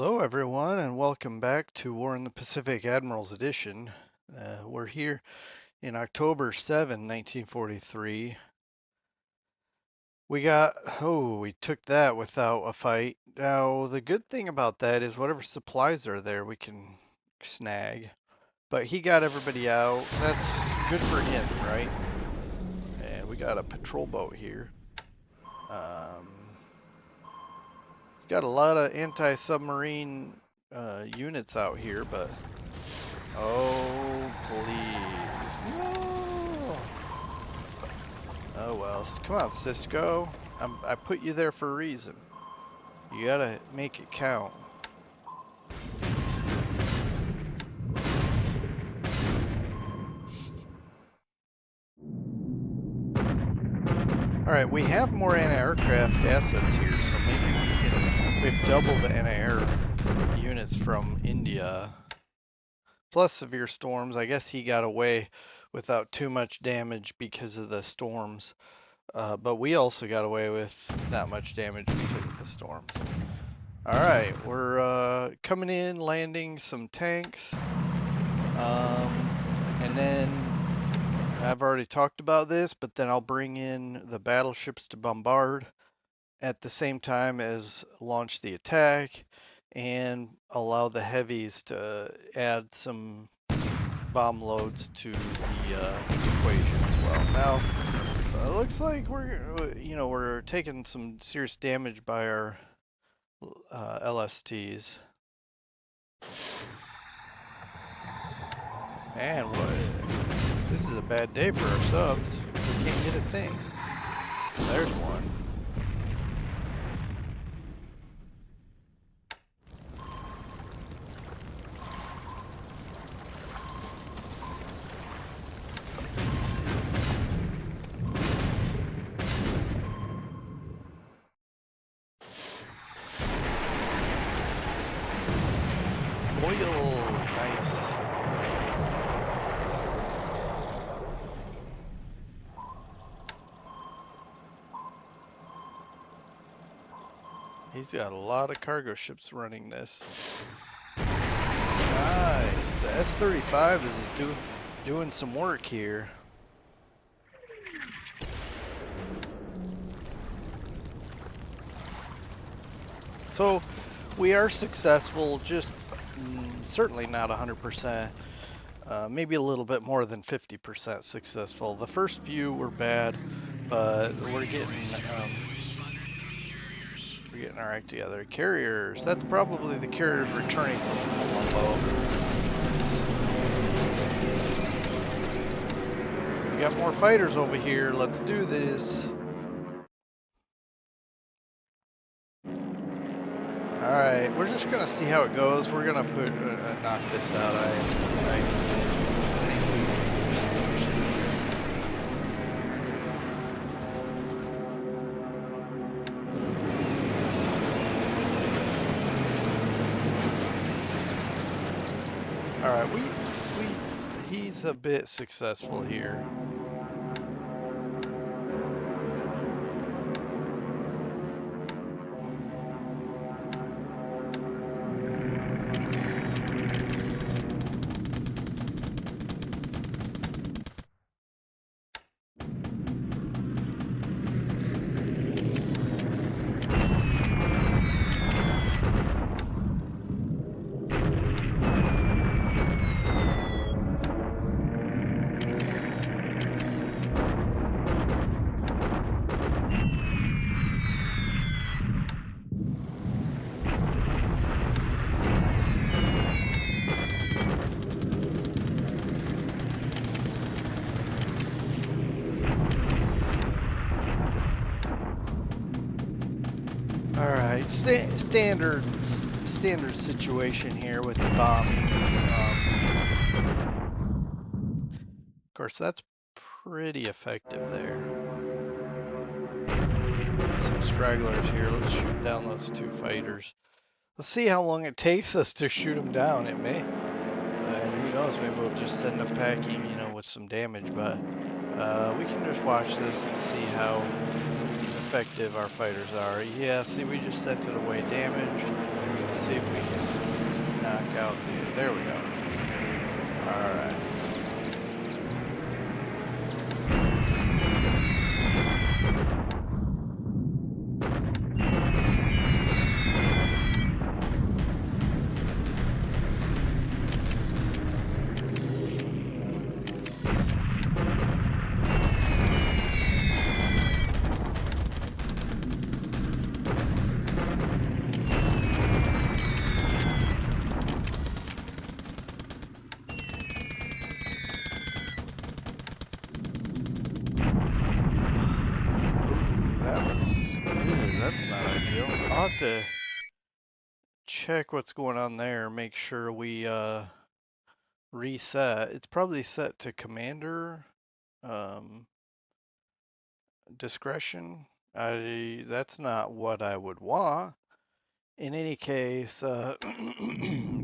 Hello, everyone, and welcome back to War in the Pacific Admirals Edition. We're here in October 7, 1943. We took that without a fight. Now, the good thing about that is whatever supplies are there, we can snag. But he got everybody out. That's good for him, right? And we got a patrol boat here. It's got a lot of anti-submarine units out here, but oh, please. No. Oh, well. Come on, Cisco. I put you there for a reason. You gotta make it count. Alright, we have more anti-aircraft assets here, so maybe we've doubled the anti-air units from India. Plus severe storms. I guess he got away without too much damage because of the storms. But we also got away with not much damage because of the storms. Alright, we're coming in, landing some tanks. And then I've already talked about this, but then I'll bring in the battleships to bombard at the same time as launch the attack and allow the heavies to add some bomb loads to the equation as well. Now, it looks like we're taking some serious damage by our LSTs. Man, this is a bad day for our subs. We can't get a thing. There's one. Oil, nice. He's got a lot of cargo ships running this. Nice. The S-35 is doing some work here. So we are successful, just certainly not 100%. Maybe a little bit more than 50% successful. The first few were bad, but we're getting our act together. Carriers. That's probably the carriers returning from Colombo. We got more fighters over here. Let's do this. Alright, we're just gonna see how it goes. We're gonna knock this out. I think we can push through here. Alright, he's a bit successful here. Alright, standard situation here with the bombings. Of course, that's pretty effective there. Some stragglers here. Let's shoot down those two fighters. Let's see how long it takes us to shoot them down. It may, and who knows, maybe we'll just end up packing, with some damage, but we can just watch this and see how effective our fighters are. Yeah, see, we just sent it away damaged. Let's see if we can knock out the. There we go. All right. That's not ideal. I'll have to check what's going on there, make sure we reset. It's probably set to commander um, discretion. That's not what I would want. In any case,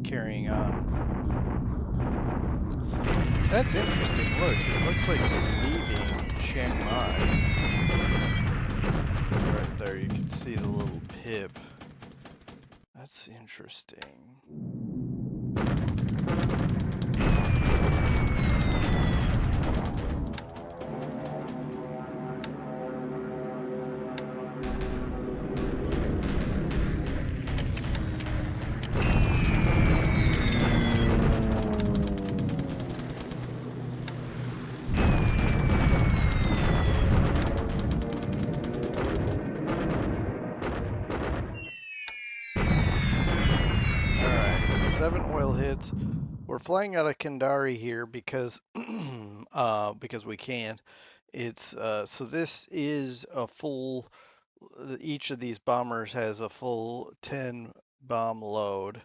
carrying on. That's interesting. Look, it looks like he's leaving Chiang Mai. Right there, you can see the little pip. That's interesting. Alright, 7 oil hits. We're flying out of Kandari here because because we can. It's so this is a full. Each of these bombers has a full 10 bomb load.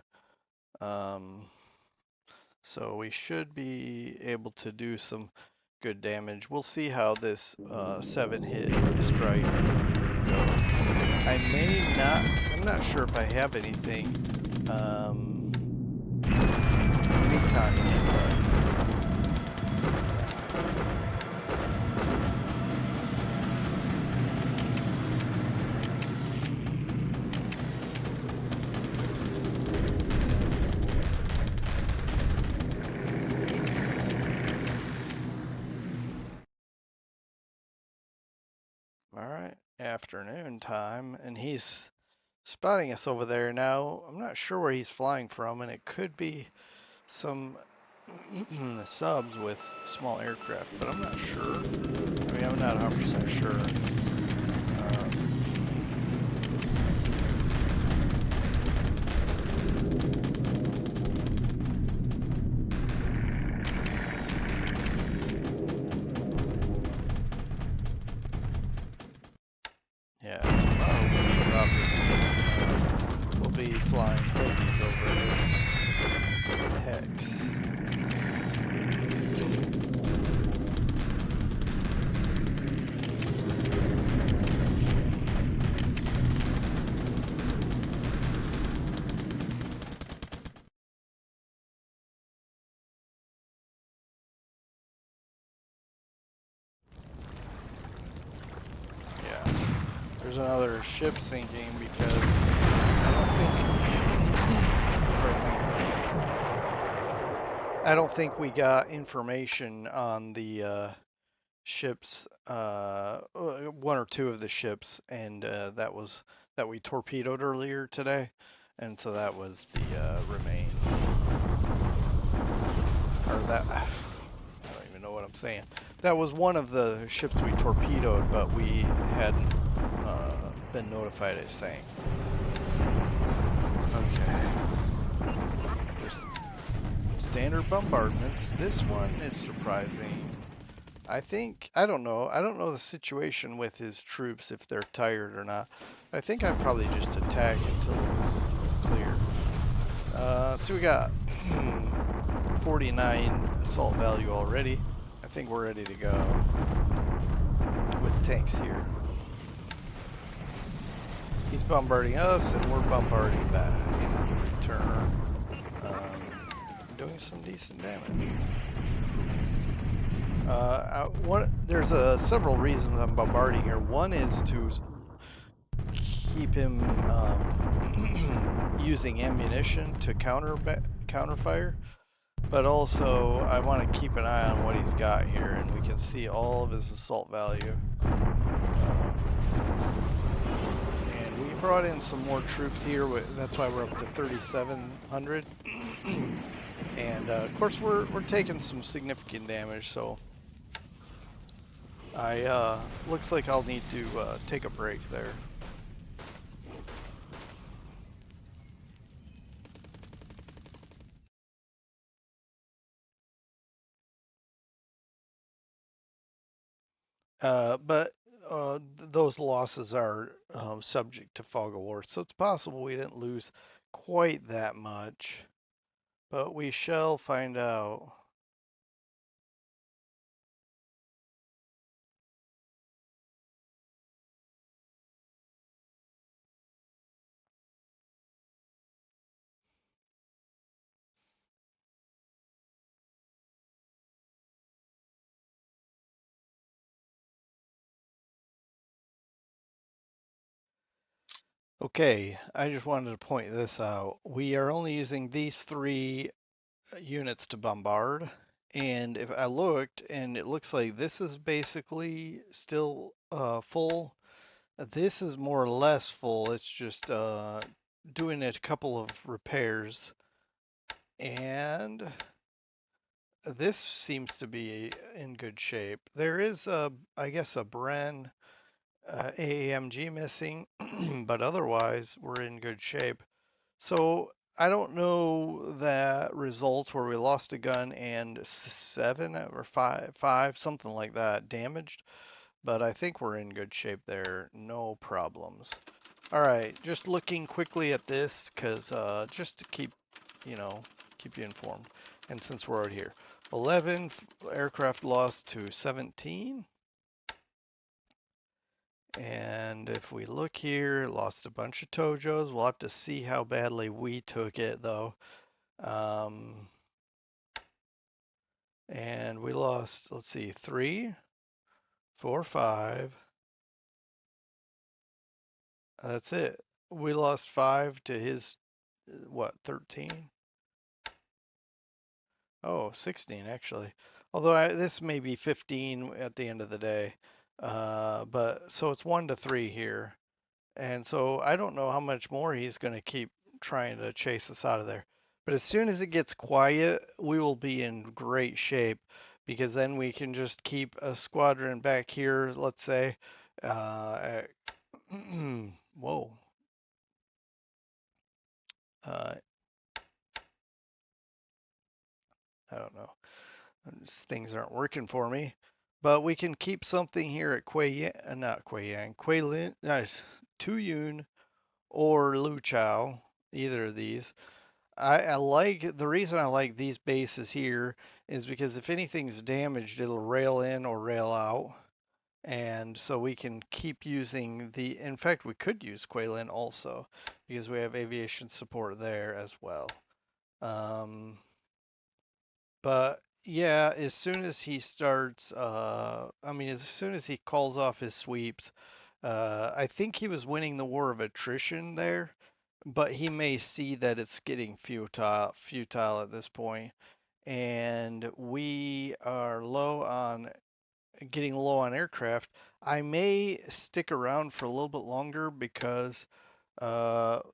So we should be able to do some good damage. We'll see how this 7-hit strike goes. I may not. I'm not sure if I have anything reconning it, but. All right, afternoon time, and he's spotting us over there now. I'm not sure where he's flying from, and it could be some subs with small aircraft, but I'm not sure. I mean, I'm not 100% sure. Yeah, tomorrow we'll be flying heavies over this hex. There's another ship sinking because I don't think we got information on the ships, one or two of the ships, and that we torpedoed earlier today, and so that was the remains, or that. I don't even know what I'm saying. That was one of the ships we torpedoed, but we hadn't been notified it sank. Okay. There's standard bombardments. This one is surprising. I don't know the situation with his troops, if they're tired or not. I think I'd probably just attack until it's clear. So we got 49 assault value already. I think we're ready to go with tanks here. He's bombarding us, and we're bombarding back in return. Doing some decent damage. There's several reasons I'm bombarding here. One is to keep him using ammunition to counter fire, but also I want to keep an eye on what he's got here, and we can see all of his assault value. And we brought in some more troops here. That's why we're up to 3,700. And of course, we're taking some significant damage. So I looks like I'll need to take a break there. But those losses are subject to fog of war, so it's possible we didn't lose quite that much, but we shall find out. Okay, I just wanted to point this out. We are only using these three units to bombard, and if I looked, and it looks like this is basically still full. This is more or less full. It's just doing a couple of repairs, and this seems to be in good shape. There is I guess a Bren AAMG missing, but otherwise we're in good shape. So I don't know that results where we lost a gun and 7 or 5, something like that damaged, but I think we're in good shape there. No problems. All right, just looking quickly at this because just to you know, keep you informed. And since we're already here, 11 aircraft lost to 17. And if we look here, lost a bunch of Tojos. We'll have to see how badly we took it though. Um, and we lost, let's see, 3, 4, 5. That's it. We lost 5 to his, what, 13? Oh, 16 actually. Although this may be 15 at the end of the day. But so it's 1 to 3 here. And so I don't know how much more he's going to keep trying to chase us out of there. But as soon as it gets quiet, we will be in great shape because then we can just keep a squadron back here, let's say. Uh, whoa. Uh, I don't know. Things aren't working for me. But we can keep something here at not Kuei Yang, Kuei nice, Tuyun or Lu Chao, either of these. I like the reason I like these bases here is because if anything's damaged, it'll rail in or rail out. And so we can keep using in fact, we could use Quaylin also because we have aviation support there as well. Um, but yeah, as soon as he starts, I mean, as soon as he calls off his sweeps, I think he was winning the war of attrition there, but he may see that it's getting futile at this point, and we are getting low on aircraft. I may stick around for a little bit longer because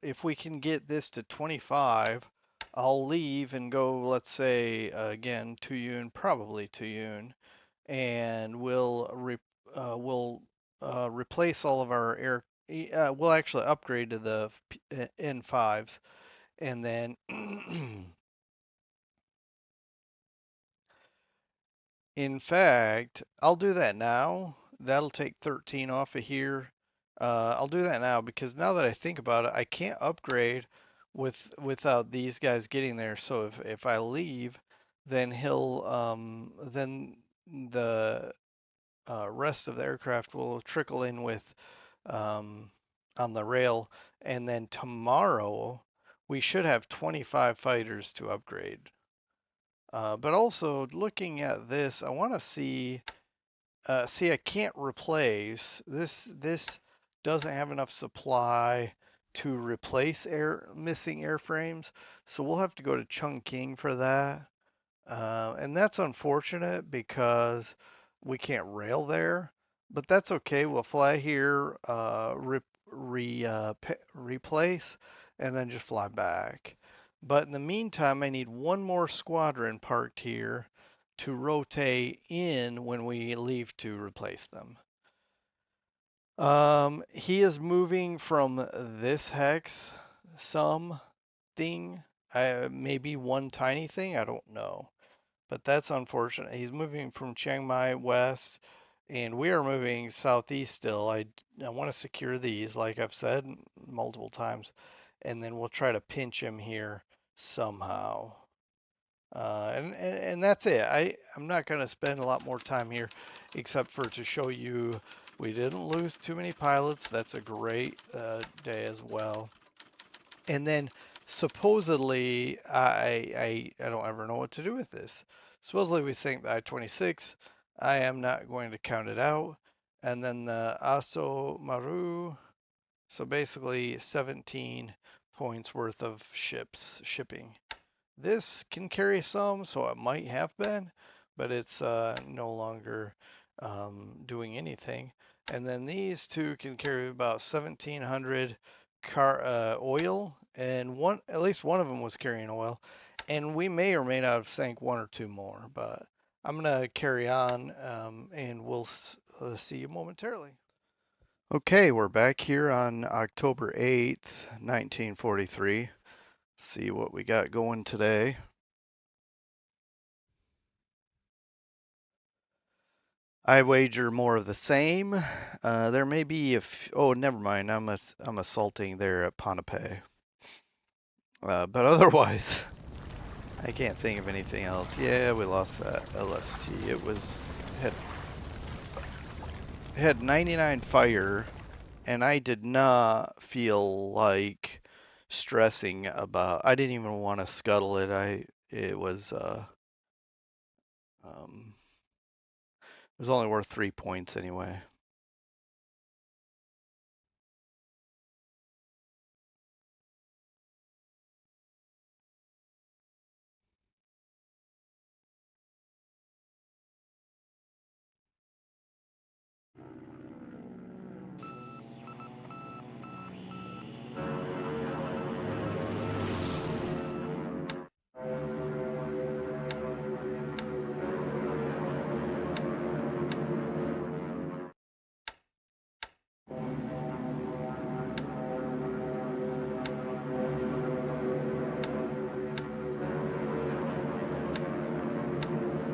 if we can get this to 25, I'll leave and go, let's say, again, Tuyun, probably Tuyun, and we'll replace all of our we'll actually upgrade to the N5s, and then in fact, I'll do that now. That'll take 13 off of here. I'll do that now because now that I think about it, I can't upgrade without these guys getting there. So if I leave, then then the rest of the aircraft will trickle in with um, on the rail, and then tomorrow we should have 25 fighters to upgrade. But also looking at this, I want to see. See, I can't replace this. This doesn't have enough supply to replace missing airframes, so we'll have to go to Chungking for that. And that's unfortunate because we can't rail there, but that's okay. We'll fly here, replace, and then just fly back. But in the meantime, I need one more squadron parked here to rotate in when we leave to replace them. He is moving from this hex something, maybe one tiny thing, I don't know. But that's unfortunate. He's moving from Chiang Mai west, and we are moving southeast still. I want to secure these, like I've said multiple times, and then we'll try to pinch him here somehow. And that's it. I'm not going to spend a lot more time here, except for to show you we didn't lose too many pilots. That's a great day as well. And then supposedly, I don't ever know what to do with this. Supposedly we sank the I-26. I am not going to count it out. And then the Aso Maru. So basically 17 points worth of shipping. This can carry some, so it might have been, but it's no longer doing anything. And then these two can carry about 1,700 oil, and at least one of them was carrying oil. And we may or may not have sank one or two more, but I'm gonna carry on, and we'll see you momentarily. Okay, we're back here on October 8th, 1943. See what we got going today. I wager more of the same. There may be oh, never mind. I'm assaulting there at Ponape. But otherwise, I can't think of anything else. Yeah, we lost that LST. It had 99 fire, and I did not feel like stressing about. I didn't even want to scuttle it. It was only worth 3 points anyway.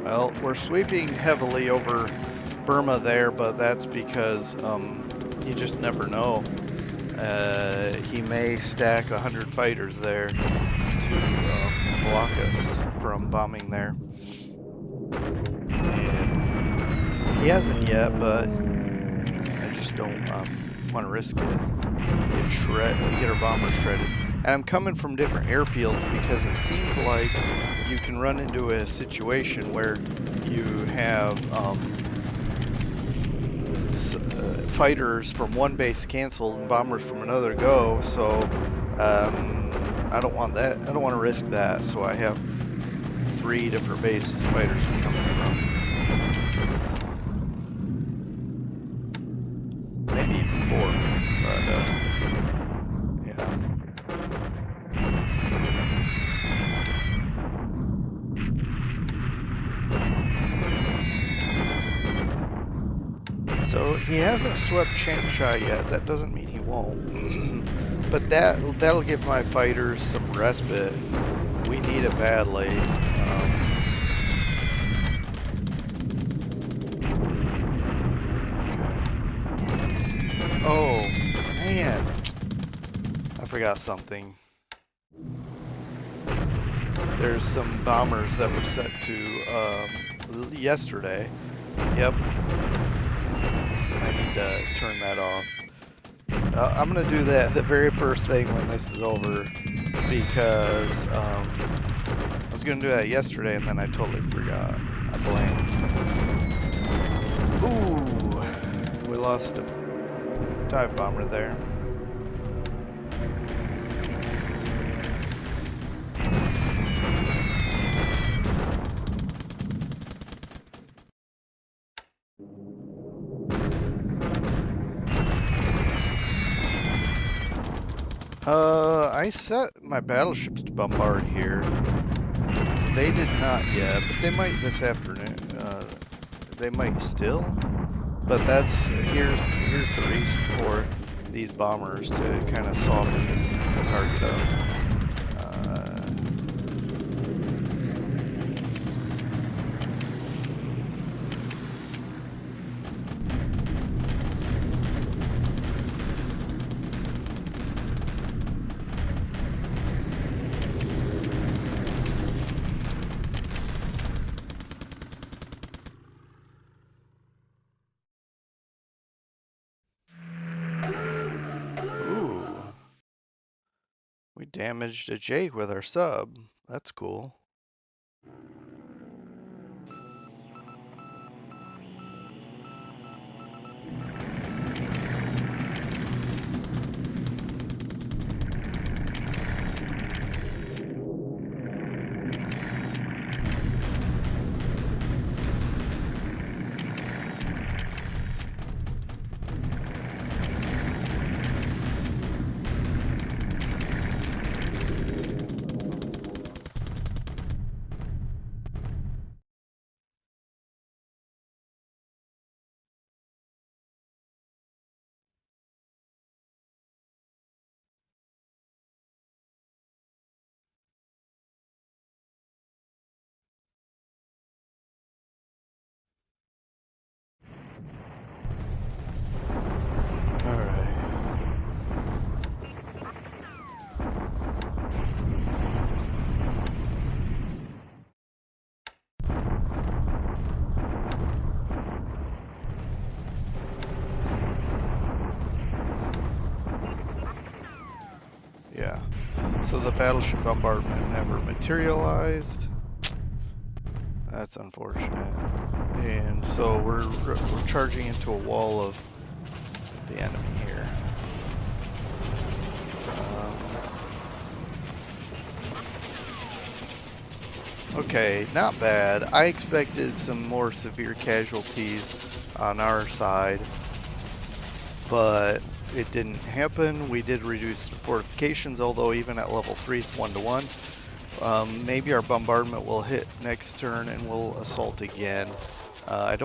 Well, we're sweeping heavily over Burma there, but that's because you just never know. He may stack 100 fighters there to block us from bombing there. And he hasn't yet, but I just don't want to risk it. Get our bombers shredded. And I'm coming from different airfields because it seems like you can run into a situation where you have fighters from one base canceled and bombers from another go. So I don't want that. I don't want to risk that. So I have 3 different bases fighters coming from. Maybe even 4, but yeah. So he hasn't swept Changsha yet. That doesn't mean he won't. But that'll give my fighters some respite. We need it badly. Okay. Oh man, I forgot something. There's some bombers that were set to yesterday. Yep. I need to turn that off. I'm going to do that the very first thing when this is over because I was going to do that yesterday and then I totally forgot. I blamed. Ooh, we lost dive bomber there. I set my battleships to bombard here. They did not yet, but they might this afternoon. They might still, but here's the reason for these bombers to kind of soften this target up. Ooh, we damaged a Jake with our sub. That's cool. All right. Yeah. So the battleship bombardment never materialized. That's unfortunate. And so we're charging into a wall of the enemy here. Okay, not bad. I expected some more severe casualties on our side, but it didn't happen. We did reduce the fortifications, although even at level 3 it's 1-to-1. Maybe our bombardment will hit next turn and we'll assault again. I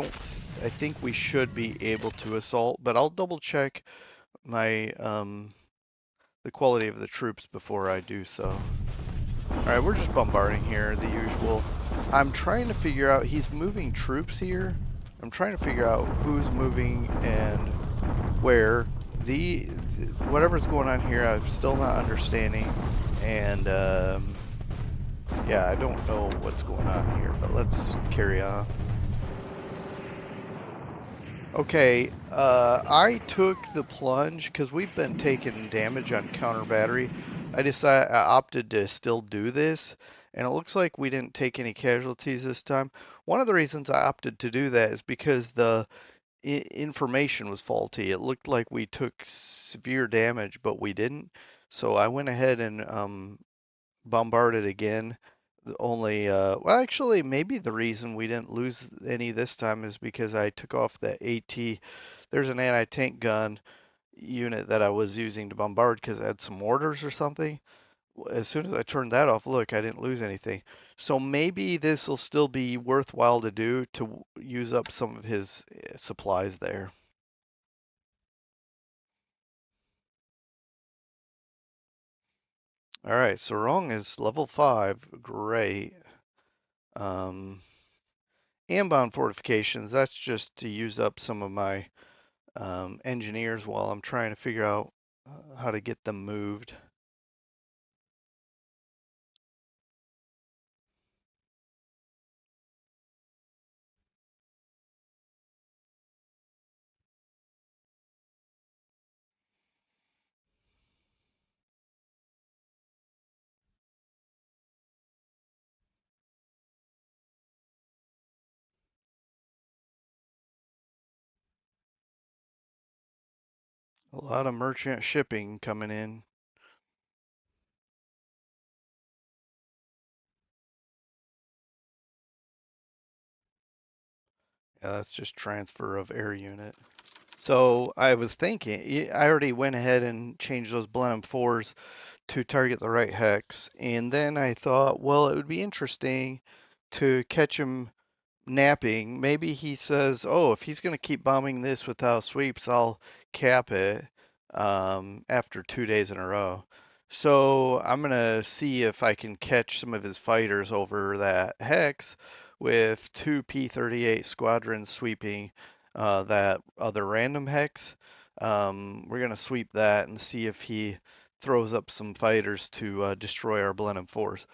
think we should be able to assault, but I'll double check my the quality of the troops before I do so. Alright, we're just bombarding here, the usual. I'm trying to figure out, he's moving troops here. I'm trying to figure out who's moving and where. Whatever's going on here, I'm still not understanding. And yeah, I don't know what's going on here, but let's carry on. Okay, I took the plunge because we've been taking damage on counter battery. I opted to still do this, and it looks like we didn't take any casualties this time. One of the reasons I opted to do that is because the information was faulty. It looked like we took severe damage, but we didn't. So I went ahead and bombarded again. Well, actually, maybe the reason we didn't lose any this time is because I took off the AT. There's an anti-tank gun unit that I was using to bombard because it had some mortars or something. As soon as I turned that off, look, I didn't lose anything. So maybe this will still be worthwhile to do to use up some of his supplies there. All right, so wrong is level 5. Great. Um, Ambound fortifications, that's just to use up some of my engineers while I'm trying to figure out how to get them moved. A lot of merchant shipping coming in. Yeah, that's just transfer of air unit. So I was thinking, I already went ahead and changed those Blenheim 4s to target the right hex. And then I thought, well, it would be interesting to catch him napping. Maybe he says, oh, if he's going to keep bombing this without sweeps, I'll cap it after 2 days in a row. So I'm going to see if I can catch some of his fighters over that hex with two P-38 squadrons sweeping that other random hex. We're going to sweep that and see if he throws up some fighters to destroy our Blenheim 4s.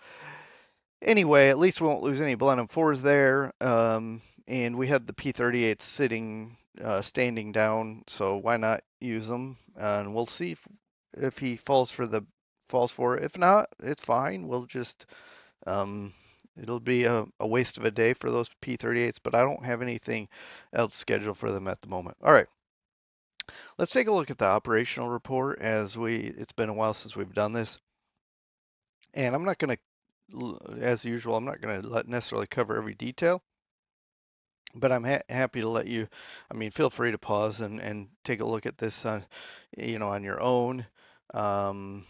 Anyway, at least we won't lose any Blenheim 4s there. And we had the P-38 sitting, standing down, so why not use them? And we'll see if he falls for it. If not, it's fine. We'll just it'll be a waste of a day for those P-38s, but I don't have anything else scheduled for them at the moment. All right, let's take a look at the operational report as it's been a while since we've done this. And I'm not going to, as usual, I'm not going to necessarily cover every detail, but I'm happy to let you, I mean, feel free to pause and take a look at this on, on your own. Um,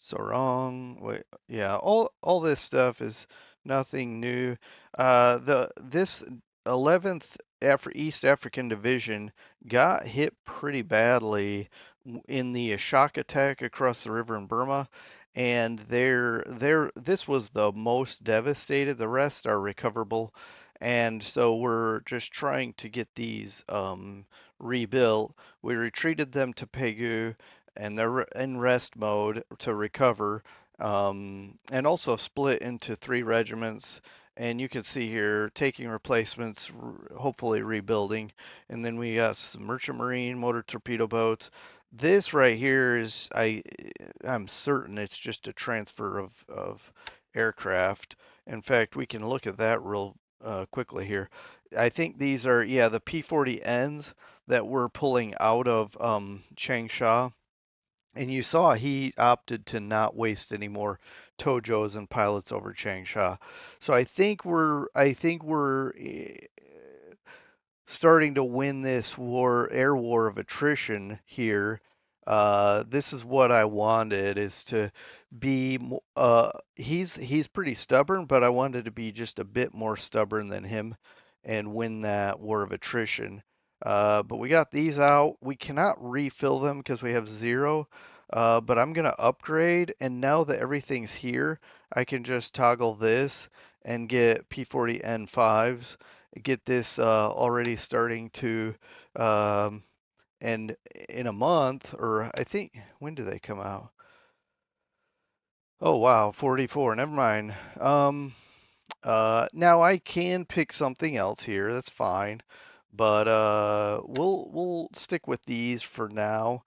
So wrong. Wait, yeah, all this stuff is nothing new. This 11th East African Division got hit pretty badly in the Ashok attack across the river in Burma, and this was the most devastated. The rest are recoverable, and so we're just trying to get these rebuilt. We retreated them to Pegu and they're in rest mode to recover, and also split into 3 regiments. And you can see here taking replacements, hopefully rebuilding. And then we got some merchant marine motor torpedo boats. This right here is I'm certain it's just a transfer of aircraft. In fact, we can look at that real quickly here. I think these are, yeah, the P-40Ns that we're pulling out of Changsha. And you saw he opted to not waste any more Tojos and pilots over Changsha. So I think we're starting to win this air war of attrition here. This is what I wanted is to be. He's pretty stubborn, but I wanted to be just a bit more stubborn than him and win that war of attrition. But we got these out. We cannot refill them because we have 0. But I'm gonna upgrade, and now that everything's here, I can just toggle this and get P40N5s, get this already starting to, um, and in a month, or I think, when do they come out? Oh wow, 44, never mind. Now I can pick something else here, that's fine, but we'll stick with these for now.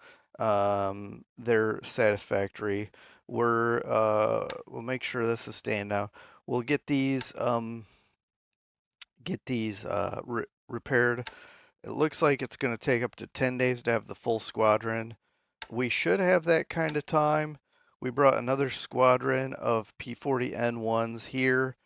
They're satisfactory. We'll make sure this is staying now. We'll get these repaired. It looks like it's going to take up to 10 days to have the full squadron. We should have that kind of time. We brought another squadron of P40N1s here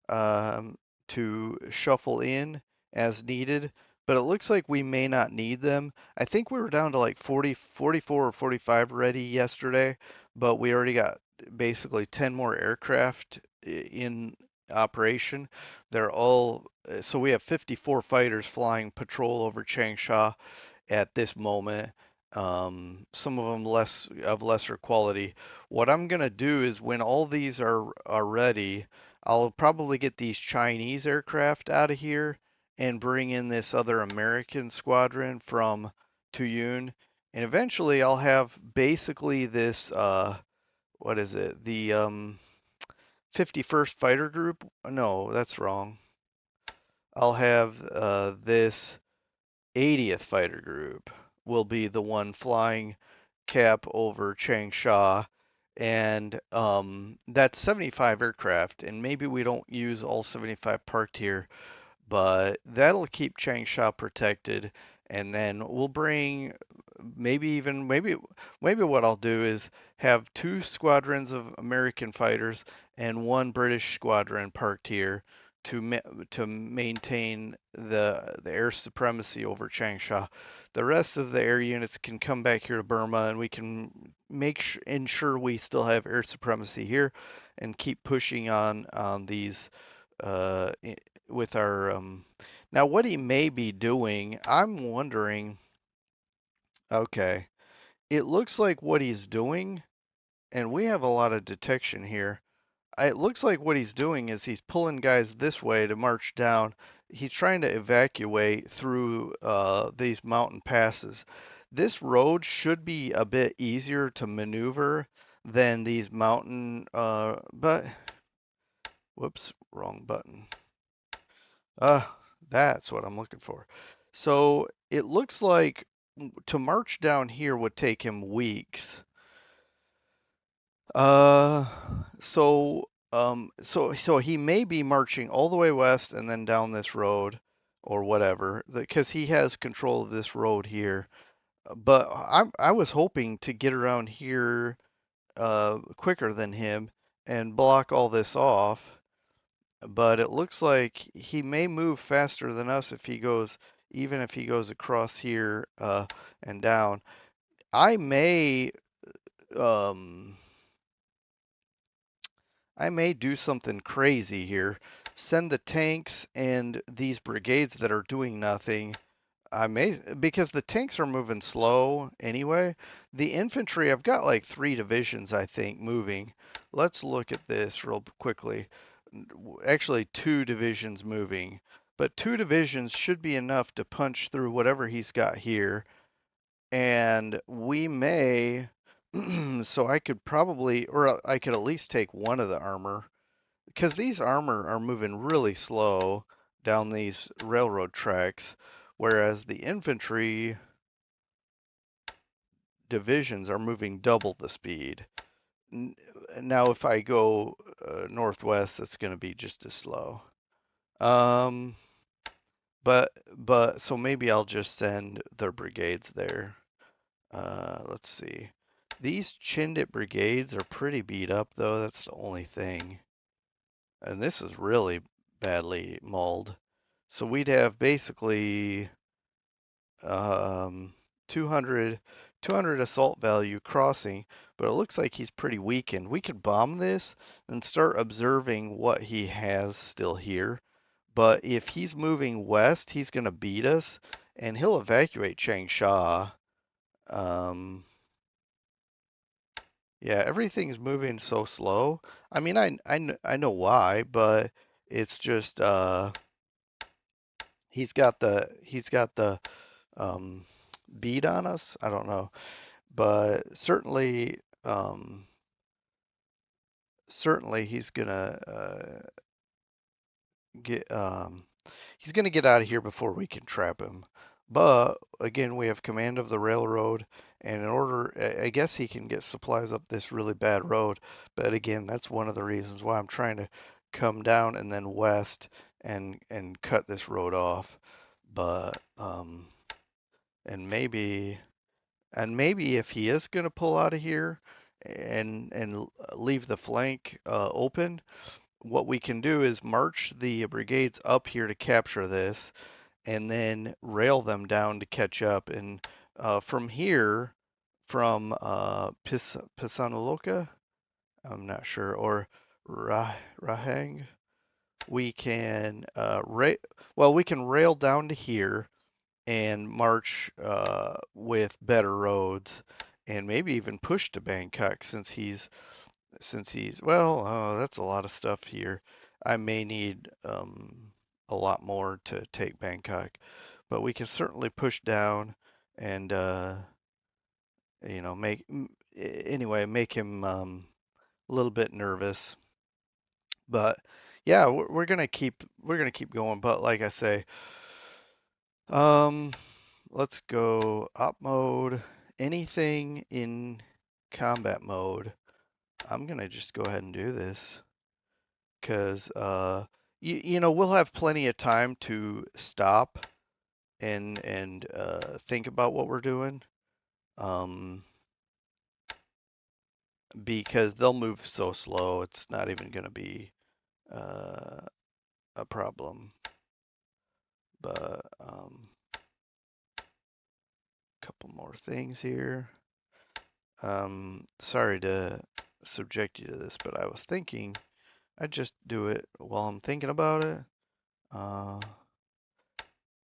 to shuffle in as needed, but it looks like we may not need them. I think we were down to like 40, 44 or 45 ready yesterday, but we already got basically 10 more aircraft in operation. They're all, so we have 54 fighters flying patrol over Changsha at this moment. Some of them lesser quality. What I'm gonna do is when all these are ready, I'll probably get these Chinese aircraft out of here and bring in this other American squadron from Tuyun, and eventually I'll have basically this what is it? The 51st Fighter Group? No, that's wrong. I'll have this 80th Fighter Group will be the one flying cap over Changsha, and that's 75 aircraft, and maybe we don't use all 75 parked here, but that'll keep Changsha protected. And then we'll bring maybe what I'll do is have two squadrons of American fighters and one British squadron parked here to to maintain the air supremacy over Changsha. The rest of the air units can come back here to Burma, and we can ensure we still have air supremacy here, and keep pushing on these uh, with our. Now, what he may be doing, I'm wondering. Okay, it looks like what he's doing, and we have a lot of detection here. It looks like what he's doing is he's pulling guys this way to march down. He's trying to evacuate through these mountain passes. This road should be a bit easier to maneuver than these mountain, but whoops, wrong button. Uh, that's what I'm looking for. So it looks like to march down here would take him weeks. Uh, so he may be marching all the way west and then down this road or whatever, because he has control of this road here. But I was hoping to get around here quicker than him and block all this off. But it looks like he may move faster than us if he goes, even if he goes across here and down. I may um I may do something crazy here. Send the tanks and these brigades that are doing nothing. I may, because the tanks are moving slow anyway. The infantry, I've got like 3 divisions, I think, moving. Let's look at this real quickly. Actually, 2 divisions moving, but 2 divisions should be enough to punch through whatever he's got here. And we may, so I could probably, or I could at least take one of the armor because these armor are moving really slow down these railroad tracks, whereas the infantry divisions are moving double the speed. Now, if I go northwest, it's going to be just as slow. Um, but so maybe I'll just send their brigades there. Let's see. These Chindit brigades are pretty beat up, though. That's the only thing. And this is really badly mauled. So we'd have basically um, 200, 200 assault value crossing, but it looks like he's pretty weakened. We could bomb this and start observing what he has still here. But if he's moving west, he's going to beat us, and he'll evacuate Changsha. Um, yeah, everything's moving so slow. I mean, I know why, but it's just he's got the um, beat on us. I don't know, but certainly get he's gonna get out of here before we can trap him. But again, we have command of the railroad, and in order, I guess he can get supplies up this really bad road. But again, that's one of the reasons why I'm trying to come down and then west and cut this road off. But and maybe maybe if he is going to pull out of here and leave the flank open, what we can do is march the brigades up here to capture this, and then rail them down to catch up. And from here, from Pisanaloka, I'm not sure, or Rahang, we can we can rail down to here and march with better roads, and maybe even push to Bangkok since he's well. That's a lot of stuff here. I may need a lot more to take Bangkok, but we can certainly push down and anyway make him a little bit nervous. But yeah, we're gonna keep going. But like I say, um, let's go op mode. Anything in combat mode. I'm gonna just go ahead and do this because we'll have plenty of time to stop and think about what we're doing. Um, because they'll move so slow, it's not even going to be uh, a problem. But couple more things here. Sorry to subject you to this, but I was thinking I'd just do it while I'm thinking about it. Uh,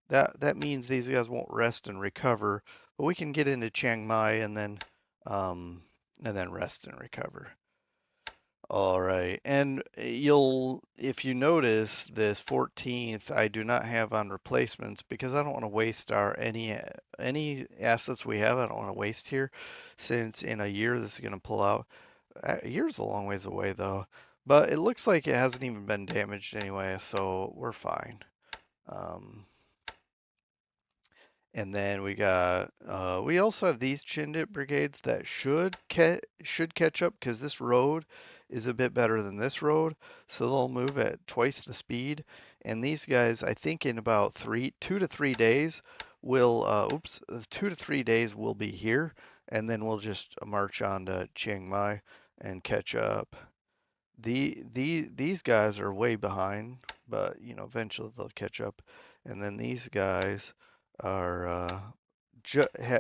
that means these guys won't rest and recover, but we can get into Chiang Mai um, and then rest and recover. All right, and if you notice, this 14th, I do not have on replacements because I don't want to waste any assets we have. I don't want to waste here, since in a year this is going to pull out. A year's a long ways away though, but it looks like it hasn't even been damaged anyway, so we're fine. Um, and then we also have these Chindit brigades that should catch up because this road is a bit better than this road, so they'll move at twice the speed. And these guys, I think in about 2 to 3 days, will 2 to 3 days will be here, and then we'll just march on to Chiang Mai and catch up. These guys are way behind, but eventually they'll catch up. And then these guys are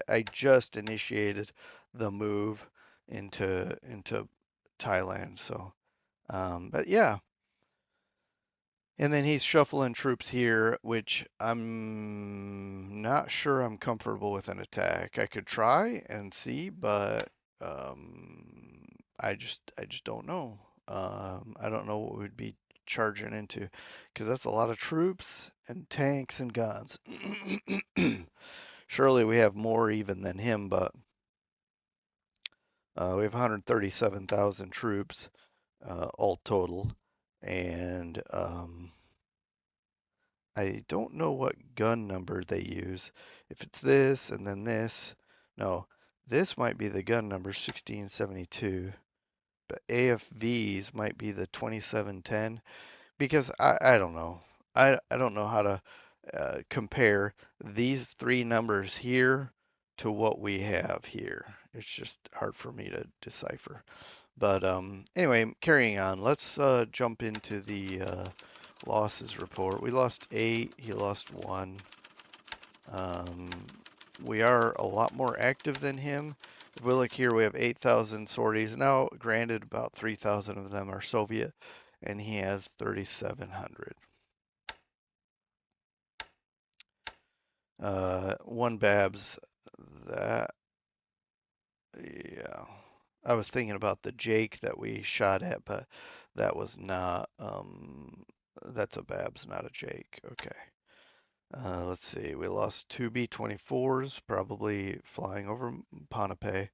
I just initiated the move into Thailand. So, but yeah, and then he's shuffling troops here, which I'm not sure I'm comfortable with an attack. I could try and see, but um, I just don't know. I don't know what we'd be charging into, because that's a lot of troops and tanks and guns. Surely we have more even than him, but we have 137,000 troops all total, and I don't know what gun number they use. If it's this and then this, no, this might be the gun number 1672, but AFVs might be the 2710, because I don't know. I don't know how to compare these three numbers here to what we have here. It's just hard for me to decipher. But anyway, carrying on. Let's jump into the losses report. We lost 8. He lost 1. Um, we are a lot more active than him. If we look here, we have 8,000 sorties. Now, granted, about 3,000 of them are Soviet, and he has 3,700. One Babs, that, yeah. I was thinking about the Jake that we shot at, but that was not, that's a Babs, not a Jake. Okay. Let's see. We lost two B-24s, probably flying over Ponape.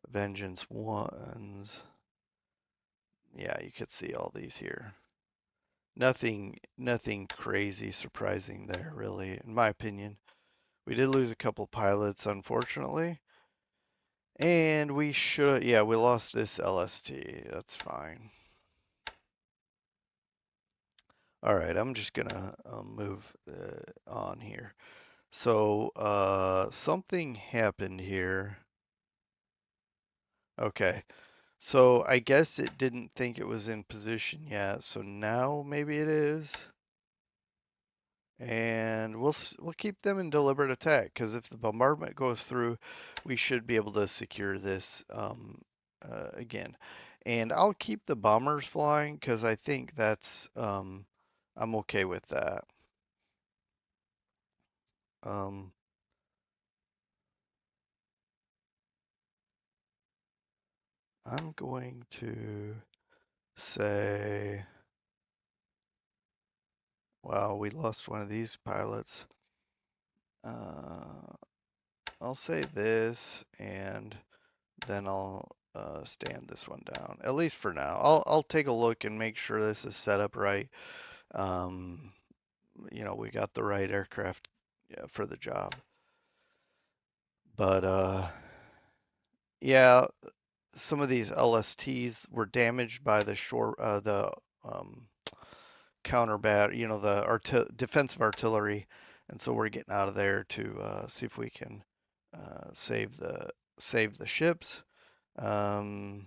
Vengeance 1s. Yeah, you could see all these here. Nothing crazy surprising there, really, in my opinion. We did lose a couple pilots, unfortunately. And yeah, we lost this LST. That's fine. All right, I'm just gonna move on here. So, something happened here. Okay, so I guess it didn't think it was in position yet, so now maybe it is. And we'll keep them in deliberate attack, because if the bombardment goes through, we should be able to secure this again. And I'll keep the bombers flying, because I think I'm okay with that. Um, I'm going to say, wow, we lost one of these pilots. Uh, I'll say this, and then I'll stand this one down, at least for now. I'll take a look and make sure this is set up right. Um, we got the right aircraft, yeah, for the job. But yeah, some of these LSTs were damaged by the um, counter bat, the defensive artillery, and so we're getting out of there to see if we can save the ships. Um,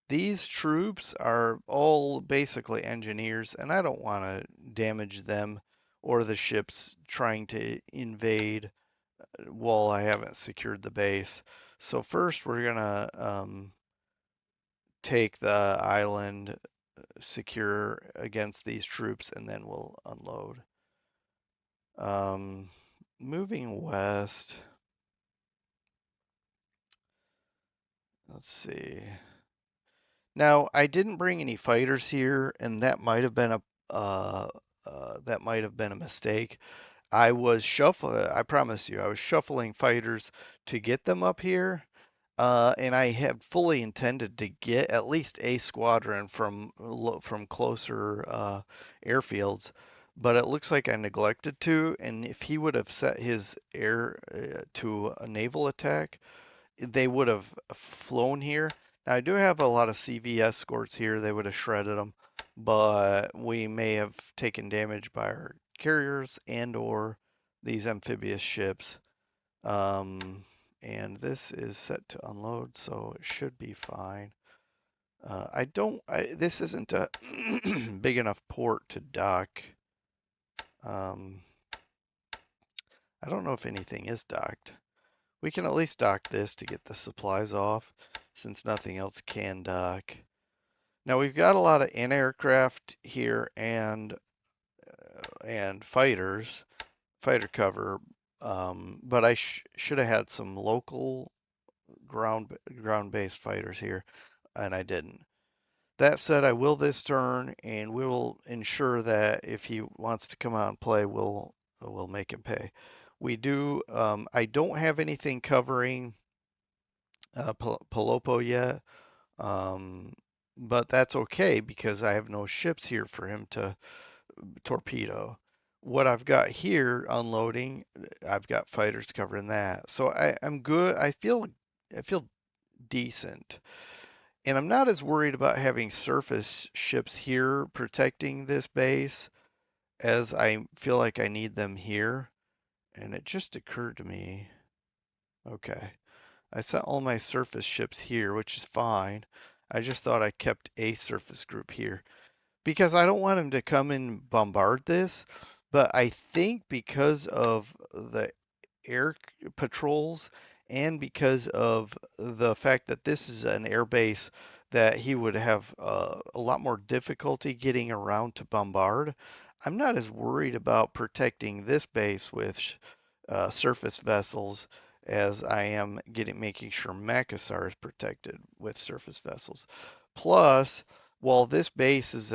these troops are all basically engineers, and I don't want to damage them or the ships trying to invade while I haven't secured the base. So first we're gonna take the island, secure against these troops, and then we'll unload. Um, moving west, let's see. Now I didn't bring any fighters here, and uh, that might have been a mistake. I was shuffling. I promise you, I was shuffling fighters to get them up here. And I had fully intended to get at least a squadron from closer airfields, but it looks like I neglected to. And if he would have set his air to a naval attack, they would have flown here. Now I do have a lot of CV escorts here. They would have shredded them, but we may have taken damage by our carriers and or these amphibious ships. Um, and this is set to unload, so it should be fine. This isn't a big enough port to dock. Um, I don't know if anything is docked. We can at least dock this to get the supplies off, since nothing else can dock. Now we've got a lot of in-aircraft here and fighter cover, but I should have had some local ground-based fighters here, and I didn't. That said, I will this turn, and we will ensure that if he wants to come out and play, we'll make him pay. We do. I don't have anything covering Palopo yet, um, but that's okay because I have no ships here for him to torpedo. What I've got here unloading, I've got fighters covering that, so I'm good. I feel decent. And I'm not as worried about having surface ships here protecting this base as I feel like I need them here. And it just occurred to me, okay, I sent all my surface ships here, which is fine. I just thought I kept a surface group here because I don't want him to come and bombard this. But I think because of the air patrols and because of the fact that this is an air base that he would have a lot more difficulty getting around to bombard. I'm not as worried about protecting this base with surface vessels as I am making sure Makassar is protected with surface vessels. Plus, while this base is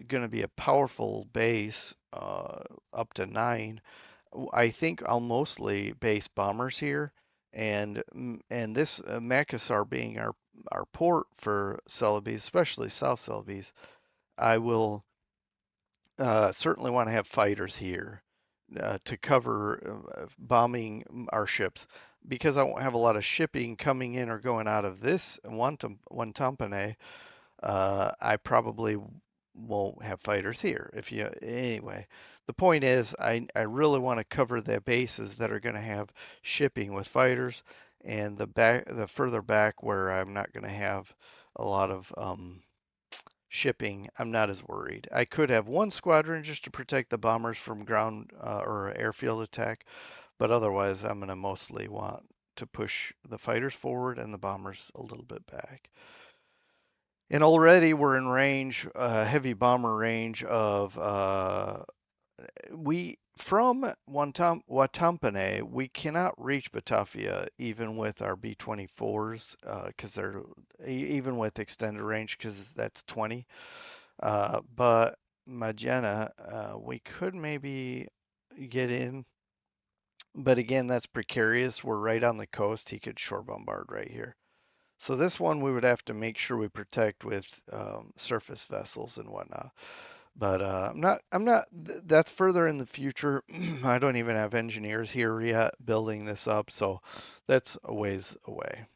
going to be a powerful base, up to 9, I think I'll mostly base bombers here, and this Makassar being our port for Celebes, especially South Celebes, I will certainly want to have fighters here to cover bombing our ships because I won't have a lot of shipping coming in or going out of this one Tampane. I probably won't have fighters here. Anyway, the point is, I really want to cover the bases that are going to have shipping with fighters, and the further back where I'm not going to have a lot of shipping, I'm not as worried. I could have one squadron just to protect the bombers from ground or airfield attack, but otherwise I'm going to mostly want to push the fighters forward and the bombers a little bit back. And already we're in range, heavy bomber range of we from Watampane, we cannot reach Batavia even with our B-24s because they're even with extended range because that's 20. But Magena, we could maybe get in, but again, that's precarious. We're right on the coast. He could shore bombard right here. So this one we would have to make sure we protect with surface vessels and whatnot. But that's further in the future. I don't even have engineers here yet building this up, so that's a ways away.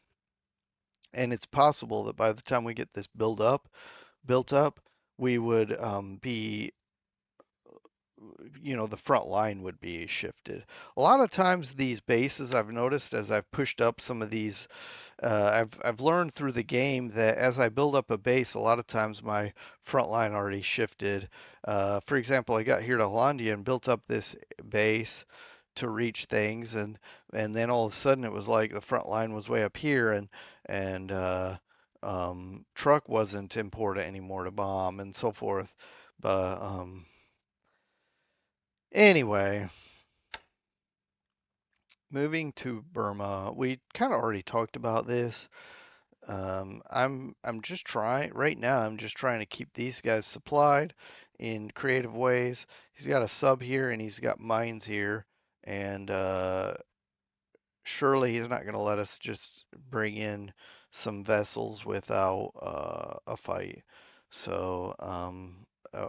And it's possible that by the time we get this built up, we would be, the front line would be shifted. A lot of times these bases I've noticed as I've pushed up some of these, I've learned through the game that as I build up a base, a lot of times my front line already shifted. For example, I got here to Hollandia and built up this base to reach things, and then all of a sudden it was like the front line was way up here, and truck wasn't important anymore to bomb and so forth. But anyway, moving to Burma, we kind of already talked about this. I'm just trying right now. I'm just trying to keep these guys supplied in creative ways. He's got a sub here and he's got mines here, and surely he's not going to let us just bring in some vessels without a fight. So,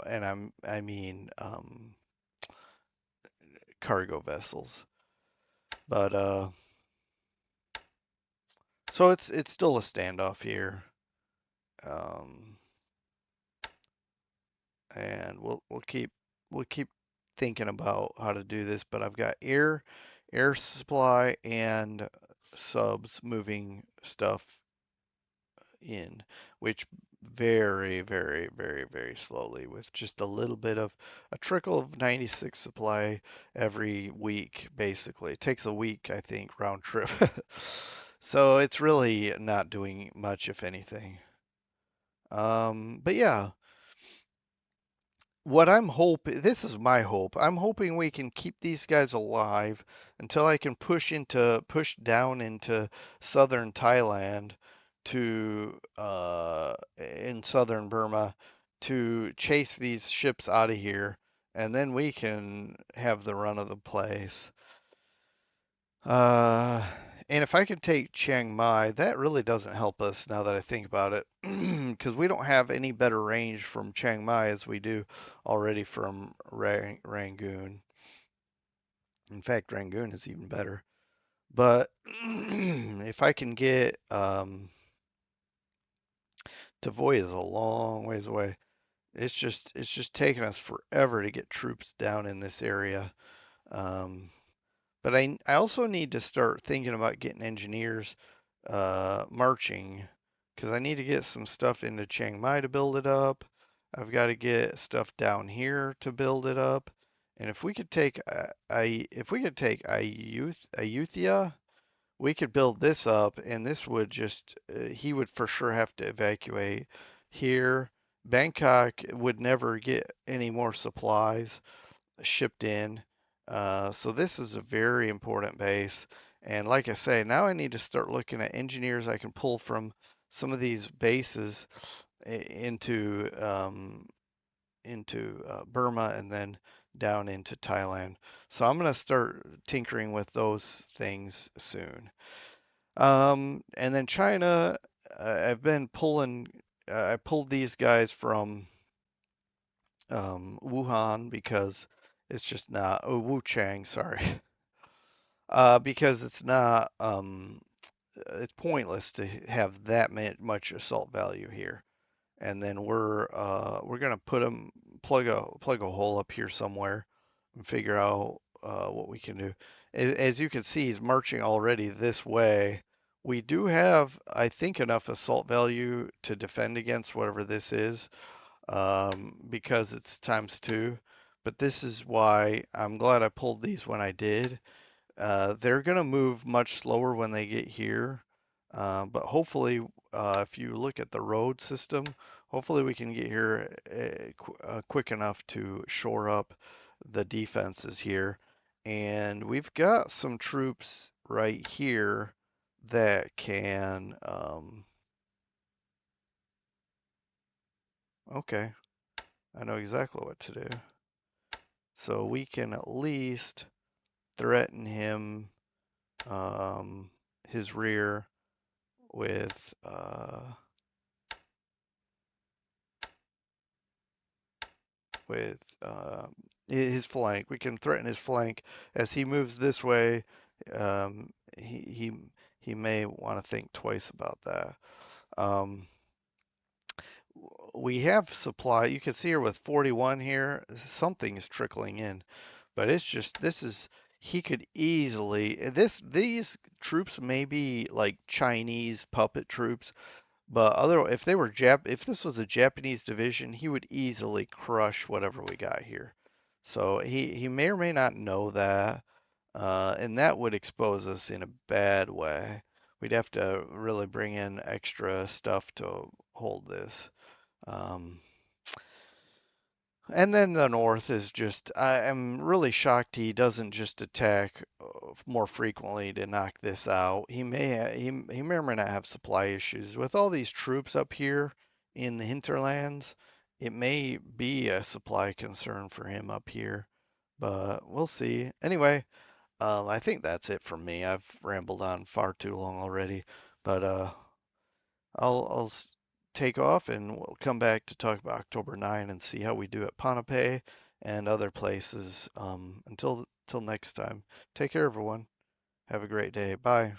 and I mean cargo vessels, but so it's still a standoff here. Um, and we'll keep thinking about how to do this. But I've got air supply and subs moving stuff in, which very, very, very, very slowly with just a little bit of a trickle of 96 supply every week, basically. It takes a week, I think, round trip. So it's really not doing much, if anything. But yeah, what I'm hoping, this is my hope. I'm hoping we can keep these guys alive until I can push down into southern Thailand to in southern Burma to chase these ships out of here, and then we can have the run of the place. Uh, and if I could take Chiang Mai, that really doesn't help us now that I think about it, because we don't have any better range from Chiang Mai as we do already from Rangoon. In fact, Rangoon is even better. But if I can get Tavoy is a long ways away. It's just taking us forever to get troops down in this area. Um, But I also need to start thinking about getting engineers marching because I need to get some stuff into Chiang Mai to build it up. I've got to get stuff down here to build it up. And if we could take Ayutthaya, we could build this up, and this would just he would for sure have to evacuate here. Bangkok would never get any more supplies shipped in. So this is a very important base. And like I say, now I need to start looking at engineers I can pull from some of these bases into Burma and then down into Thailand. So I'm going to start tinkering with those things soon. And then China, I've been pulling. I pulled these guys from Wuhan because it's just not, oh, Wuchang, sorry, because it's not, it's pointless to have that much assault value here. And then we're gonna plug a hole up here somewhere and figure out what we can do. As you can see, he's marching already this way. We do have, I think, enough assault value to defend against whatever this is because it's times two. But this is why I'm glad I pulled these when I did. They're going to move much slower when they get here. But hopefully, if you look at the road system, hopefully we can get here quick enough to shore up the defenses here. And we've got some troops right here that can, okay, I know exactly what to do. So we can at least threaten him, um, his rear with his flank. We can threaten his flank as he moves this way. Um, he he he may want to think twice about that. Um, we have supply. You can see here with 41 here, something's trickling in, but it's just this is he could easily these troops may be like Chinese puppet troops, but other if they were if this was a Japanese division, he would easily crush whatever we got here. So he may or may not know that, and that would expose us in a bad way. We'd have to really bring in extra stuff to hold this. Um, and then the North is just, I am really shocked he doesn't just attack more frequently to knock this out. He may or may not have supply issues. With all these troops up here in the hinterlands, it may be a supply concern for him up here, but we'll see. Anyway, I think that's it from me. I've rambled on far too long already, but I'll take off and we'll come back to talk about October 9 and see how we do at Ponape and other places. Until next time, take care, everyone. Have a great day. Bye.